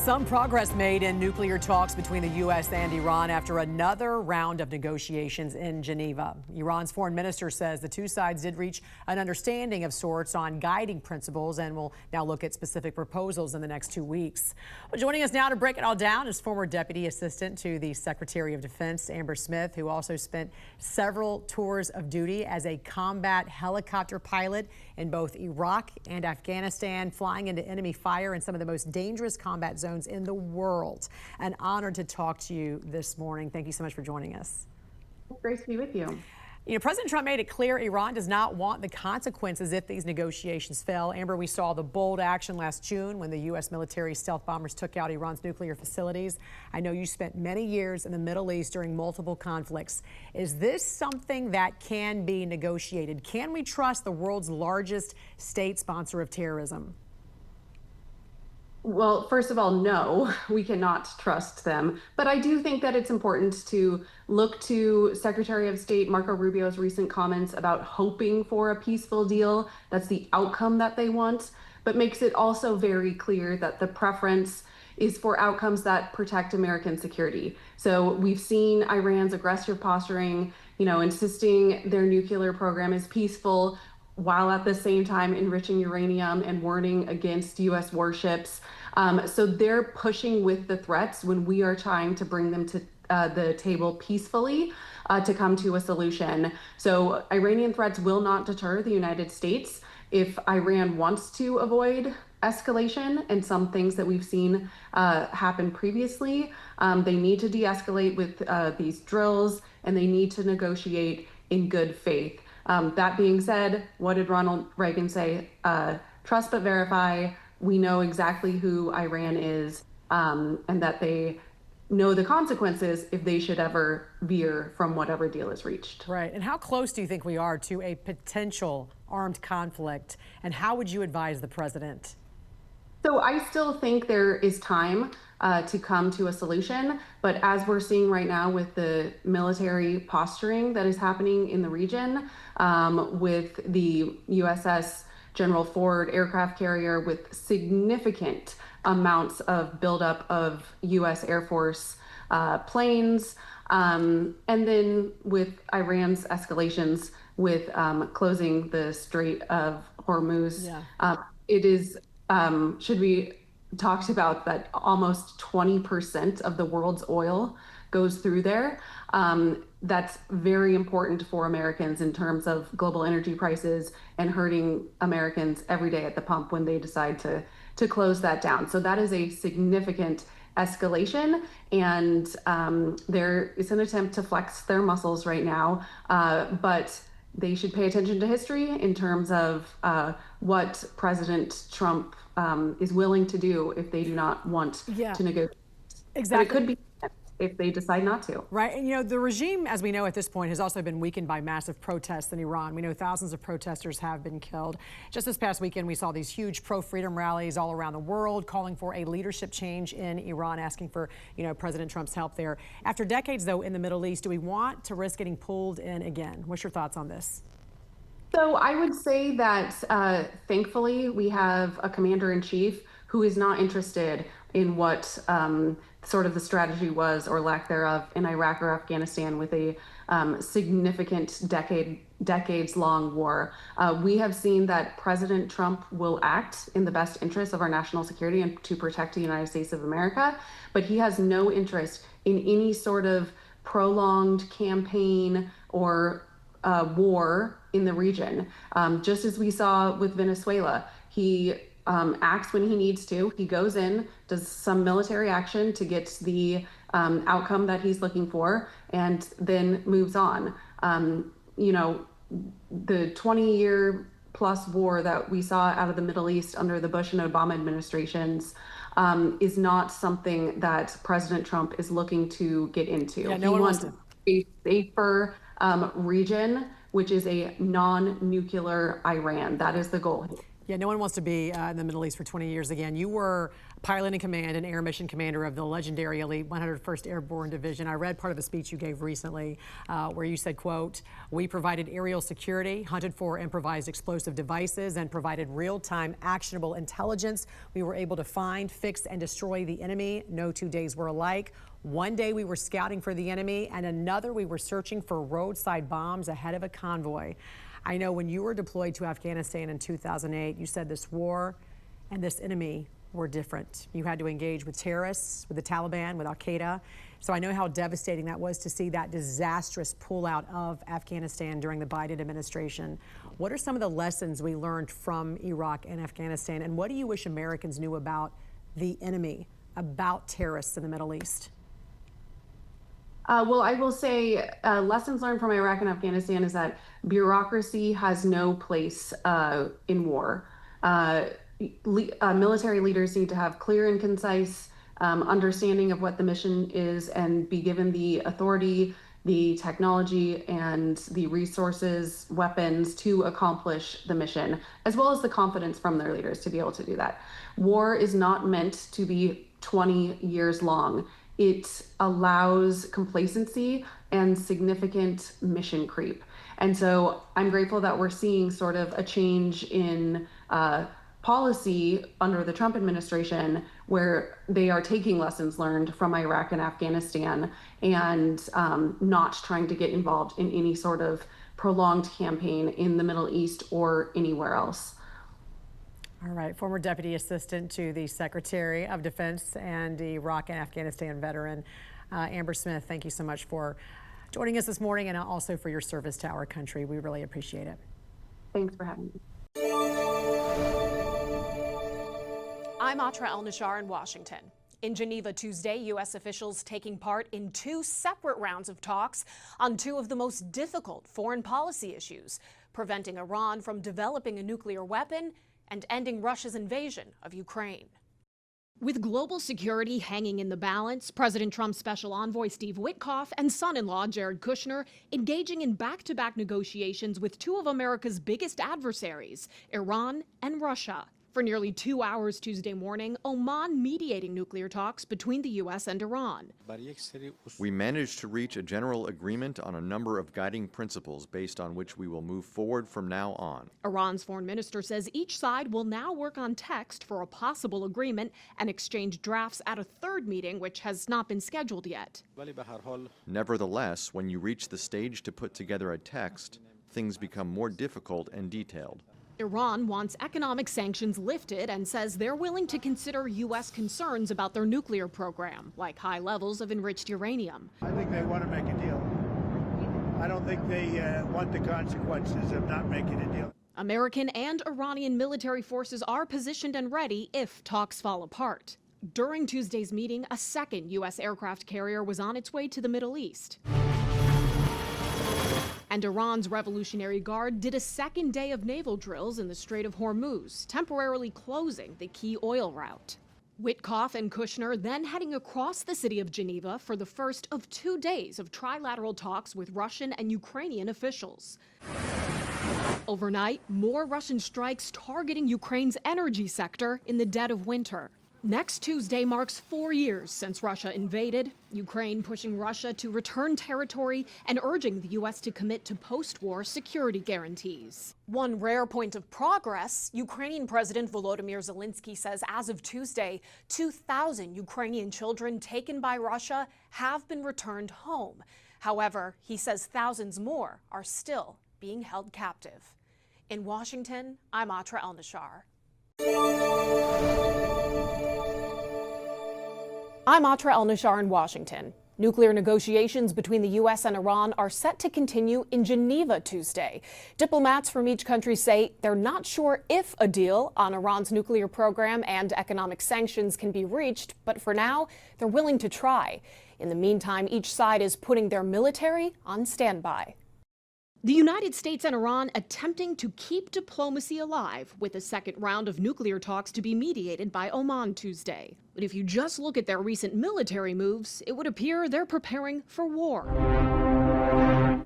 Some progress made in nuclear talks between the U.S. and Iran after another round of negotiations in Geneva. Iran's foreign minister says the two sides did reach an understanding of sorts on guiding principles and will now look at specific proposals in the next 2 weeks. Well, joining us now to break it all down is former Deputy Assistant to the Secretary of Defense, Amber Smith, who also spent several tours of duty as a combat helicopter pilot in both Iraq and Afghanistan, flying into enemy fire in some of the most dangerous combat zones in the world. An honor to talk to you this morning. Thank you so much for joining us. Great to be with you. You know, President Trump made it clear Iran does not want the consequences if these negotiations fail. Amber, we saw the bold action last June when the U.S. military stealth bombers took out Iran's nuclear facilities. I know you spent many years in the Middle East during multiple conflicts. Is this something that can be negotiated? Can we trust the world's largest state sponsor of terrorism? Well, first of all, no, we cannot trust them. But I do think that it's important to look to Secretary of State Marco Rubio's recent comments about hoping for a peaceful deal. That's the outcome that they want, but makes it also very clear that the preference is for outcomes that protect American security. So we've seen Iran's aggressive posturing, insisting their nuclear program is peaceful, while at the same time enriching uranium and warning against U.S. warships. So they're pushing with the threats when we are trying to bring them to the table peacefully to come to a solution. So Iranian threats will not deter the United States. If Iran wants to avoid escalation and some things that we've seen happen previously, they need to de-escalate with these drills, and they need to negotiate in good faith. That being said, what did Ronald Reagan say? Trust but verify. We know exactly who Iran is, and that they know the consequences if they should ever veer from whatever deal is reached. Right. And how close do you think we are to a potential armed conflict? And how would you advise the president? So I still think there is time to come to a solution. But as we're seeing right now with the military posturing that is happening in the region, with the USS General Ford aircraft carrier with significant amounts of buildup of U.S. Air Force planes, and then with Iran's escalations with closing the Strait of Hormuz, it is should be talked about that almost 20% of the world's oil goes through there. That's very important for Americans in terms of global energy prices and hurting Americans every day at the pump when they decide to close that down. So that is a significant escalation, and there is an attempt to flex their muscles right now, but they should pay attention to history in terms of what President Trump is willing to do if they do not want to negotiate. Exactly. But it could be if they decide not to. Right. And, the regime, as we know at this point, has also been weakened by massive protests in Iran. We know thousands of protesters have been killed. Just this past weekend, we saw these huge pro-freedom rallies all around the world calling for a leadership change in Iran, asking for, President Trump's help there. After decades, though, in the Middle East, do we want to risk getting pulled in again? What's your thoughts on this? So I would say that thankfully we have a commander-in-chief who is not interested in what sort of the strategy was or lack thereof in Iraq or Afghanistan with a significant decades-long war. We have seen that President Trump will act in the best interest of our national security and to protect the United States of America, but he has no interest in any sort of prolonged campaign or war in the region. Just as we saw with Venezuela, he acts when he needs to. He goes in, does some military action to get the outcome that he's looking for, and then moves on. The 20-year plus war that we saw out of the Middle East under the Bush and Obama administrations is not something that President Trump is looking to get into. Yeah, no one wants to. A safer region, which is a non-nuclear Iran. That is the goal. Yeah, no one wants to be in the Middle East for 20 years again. You were pilot in command and air mission commander of the legendary elite 101st Airborne Division. I read part of a speech you gave recently where you said, quote, "We provided aerial security, hunted for improvised explosive devices, and provided real-time actionable intelligence. We were able to find, fix, and destroy the enemy. No 2 days were alike. One day we were scouting for the enemy, and another we were searching for roadside bombs ahead of a convoy." I know when you were deployed to Afghanistan in 2008, you said this war and this enemy were different. You had to engage with terrorists, with the Taliban, with Al-Qaeda. So I know how devastating that was to see that disastrous pullout of Afghanistan during the Biden administration. What are some of the lessons we learned from Iraq and Afghanistan, and what do you wish Americans knew about the enemy, about terrorists in the Middle East? Well, I will say lessons learned from Iraq and Afghanistan is that bureaucracy has no place in war. Military leaders need to have clear and concise understanding of what the mission is and be given the authority, the technology, and the resources, weapons to accomplish the mission, as well as the confidence from their leaders to be able to do that. War is not meant to be 20 years long. It allows complacency and significant mission creep. And so I'm grateful that we're seeing sort of a change in policy under the Trump administration where they are taking lessons learned from Iraq and Afghanistan and not trying to get involved in any sort of prolonged campaign in the Middle East or anywhere else. All right, former Deputy Assistant to the Secretary of Defense and Iraq and Afghanistan veteran, Amber Smith, thank you so much for joining us this morning and also for your service to our country. We really appreciate it. Thanks for having me. I'm Atra El-Nashar in Washington. In Geneva Tuesday, U.S. officials taking part in 2 separate rounds of talks on 2 of the most difficult foreign policy issues, preventing Iran from developing a nuclear weapon and ending Russia's invasion of Ukraine. With global security hanging in the balance, President Trump's special envoy Steve Witkoff and son-in-law Jared Kushner engaging in back-to-back negotiations with 2 of America's biggest adversaries, Iran and Russia. For nearly 2 hours Tuesday morning, Oman mediating nuclear talks between the U.S. and Iran. We managed to reach a general agreement on a number of guiding principles based on which we will move forward from now on. Iran's foreign minister says each side will now work on text for a possible agreement and exchange drafts at a 3rd meeting, which has not been scheduled yet. Nevertheless, when you reach the stage to put together a text, things become more difficult and detailed. Iran wants economic sanctions lifted and says they're willing to consider U.S. concerns about their nuclear program, like high levels of enriched uranium. I think they want to make a deal. I don't think they want the consequences of not making a deal. American and Iranian military forces are positioned and ready if talks fall apart. During Tuesday's meeting, a 2nd U.S. aircraft carrier was on its way to the Middle East. And Iran's Revolutionary Guard did a 2nd day of naval drills in the Strait of Hormuz, temporarily closing the key oil route. Witkoff and Kushner then heading across the city of Geneva for the first of 2 days of trilateral talks with Russian and Ukrainian officials. Overnight, more Russian strikes targeting Ukraine's energy sector in the dead of winter. Next Tuesday marks 4 years since Russia invaded, Ukraine pushing Russia to return territory and urging the U.S. to commit to post-war security guarantees. One rare point of progress, Ukrainian President Volodymyr Zelensky says as of Tuesday, 2,000 Ukrainian children taken by Russia have been returned home. However, he says thousands more are still being held captive. In Washington, I'm Atra El-Nashar. I'm Atra El-Nashar in Washington. Nuclear negotiations between the U.S. and Iran are set to continue in Geneva Tuesday. Diplomats from each country say they're not sure if a deal on Iran's nuclear program and economic sanctions can be reached, but for now, they're willing to try. In the meantime, each side is putting their military on standby. The United States and Iran attempting to keep diplomacy alive with a 2nd round of nuclear talks to be mediated by Oman Tuesday. But if you just look at their recent military moves, it would appear they're preparing for war.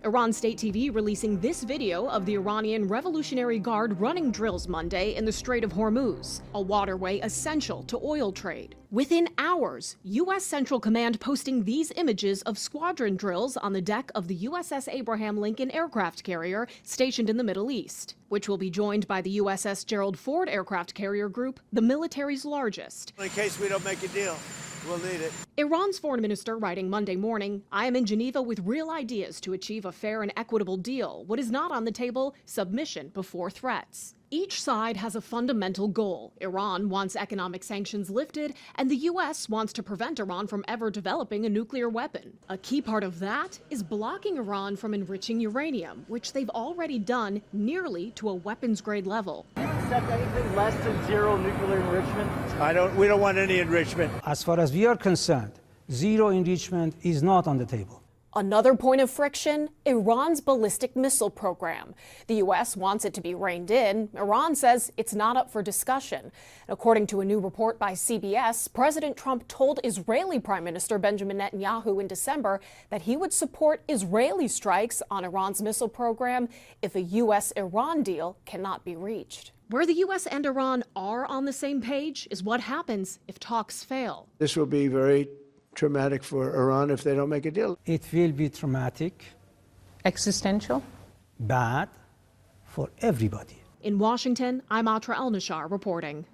Iran State TV releasing this video of the Iranian Revolutionary Guard running drills Monday in the Strait of Hormuz, a waterway essential to oil trade. Within hours, U.S. Central Command posting these images of squadron drills on the deck of the USS Abraham Lincoln aircraft carrier stationed in the Middle East, which will be joined by the USS Gerald R aircraft carrier group, the military's largest. In case we don't make a deal, we'll need it. Iran's foreign minister writing Monday morning, I am in Geneva with real ideas to achieve a fair and equitable deal. What is not on the table? Submission before threats. Each side has a fundamental goal. Iran wants economic sanctions lifted, and the U.S. wants to prevent Iran from ever developing a nuclear weapon. A key part of that is blocking Iran from enriching uranium, which they've already done nearly to a weapons-grade level. Do you accept anything less than zero nuclear enrichment? We don't want any enrichment. As far as we are concerned, zero enrichment is not on the table. Another point of friction, Iran's ballistic missile program. The U.S. wants it to be reined in. Iran says it's not up for discussion. According to a new report by CBS, President Trump told Israeli Prime Minister Benjamin Netanyahu in December that he would support Israeli strikes on Iran's missile program if a U.S.-Iran deal cannot be reached. Where the U.S. and Iran are on the same page is what happens if talks fail. This will be very traumatic for Iran if they don't make a deal. It will be traumatic, existential, bad for everybody. In Washington, I'm Atra El-Nashar reporting.